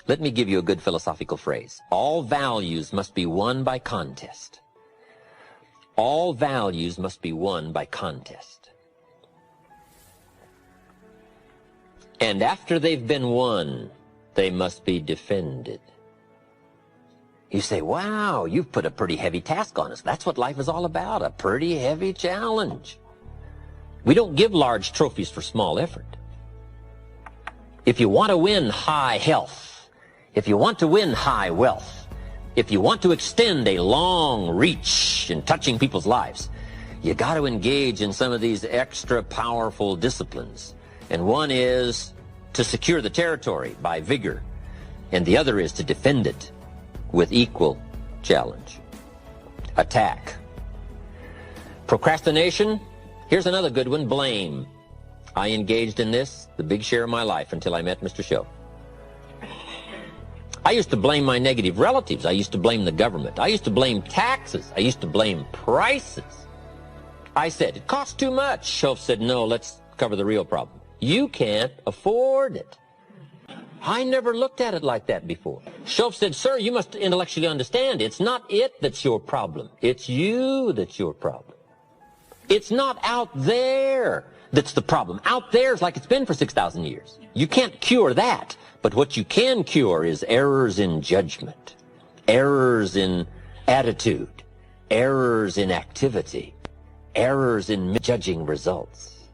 Let me give you a good philosophical phrase. All values must be won by contest. All values must be won by contest. And after they've been won, they must be defended. You say, wow, you've put a pretty heavy task on us. That's what life is all about, a pretty heavy challenge. We don't give large trophies for small effort. If you want to win high health, if you want to win high wealth, if you want to extend a long reach in touching people's lives, you got to engage in some of these extra powerful disciplines. And one is to secure the territory by vigor, and the other is to defend it with equal challenge. Attack. Procrastination. Here's another good one, blame. I engaged in this the big share of my life until I met Mr. Show. I used to blame my negative relatives. I used to blame the government. I used to blame taxes. I used to blame prices. I said, it costs too much. Show said, no, let's cover the real problem. You can't afford it. I never looked at it like that before. Shoaff said, sir, you must intellectually understand, it's not it that's your problem. It's you that's your problem. It's not out there that's the problem. Out there is like it's been for 6,000 years. You can't cure that. But what you can cure is errors in judgment, errors in attitude, errors in activity, errors in judging results.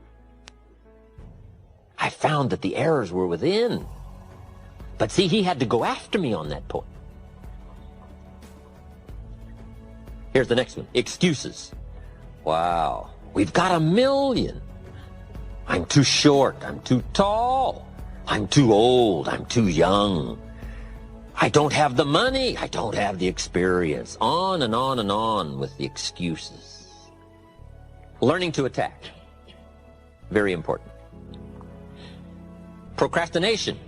I found that the errors were within. But see, he had to go after me on that point. Here's the next one. Excuses. Wow. We've got a million. I'm too short. I'm too tall. I'm too old. I'm too young. I don't have the money. I don't have the experience. On and on and on with the excuses. Learning to attack. Very important. Procrastination.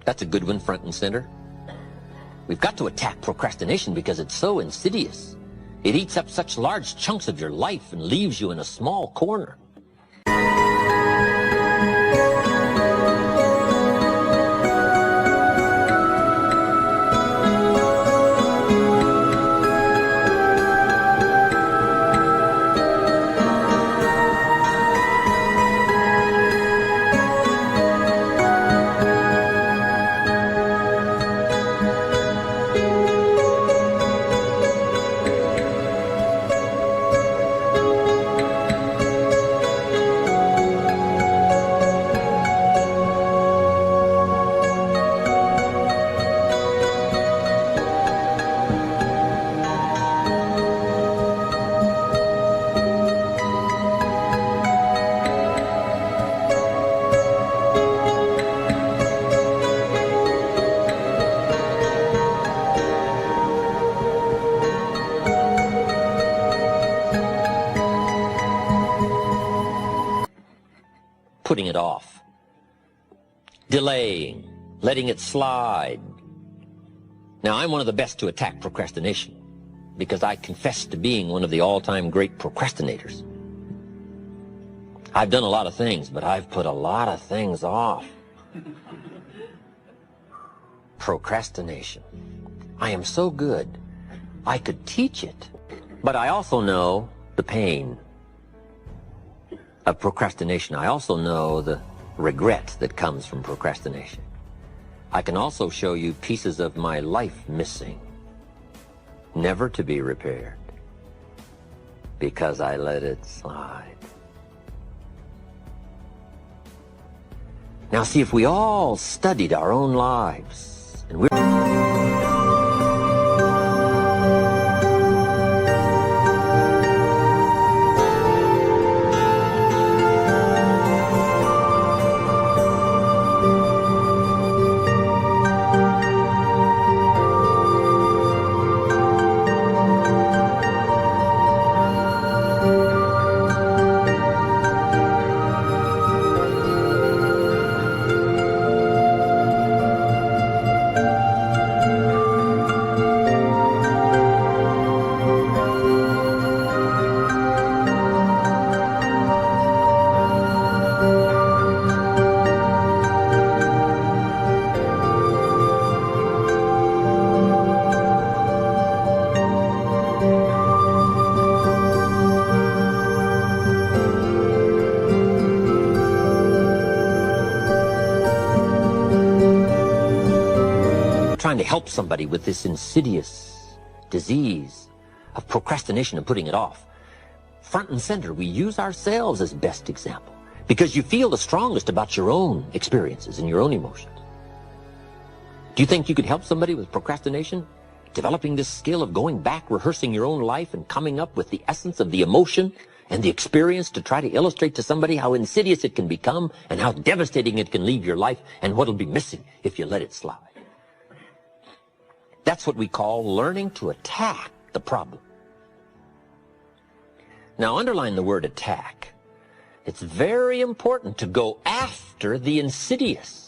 That's a good one, front and center. We've got to attack procrastination because it's so insidious. It eats up such large chunks of your life and leaves you in a small corner. Putting it off, delaying, letting it slide. Now, I'm one of the best to attack procrastination because I confess to being one of the all-time great procrastinators. I've done a lot of things, but I've put a lot of things off. Procrastination. I am so good, I could teach it. But I also know the pain of procrastination. I also know the regret that comes from procrastination. I can also show you pieces of my life missing, never to be repaired, because I let it slide. Now see, if we all studied our own lives, and we're trying to help somebody with this insidious disease of procrastination and putting it off, front and center, we use ourselves as best example because you feel the strongest about your own experiences and your own emotions. Do you think you could help somebody with procrastination? Developing this skill of going back, rehearsing your own life and coming up with the essence of the emotion and the experience to try to illustrate to somebody how insidious it can become and how devastating it can leave your life and what'll be missing if you let it slide. That's what we call learning to attack the problem. Now, underline the word attack. It's very important to go after the insidious.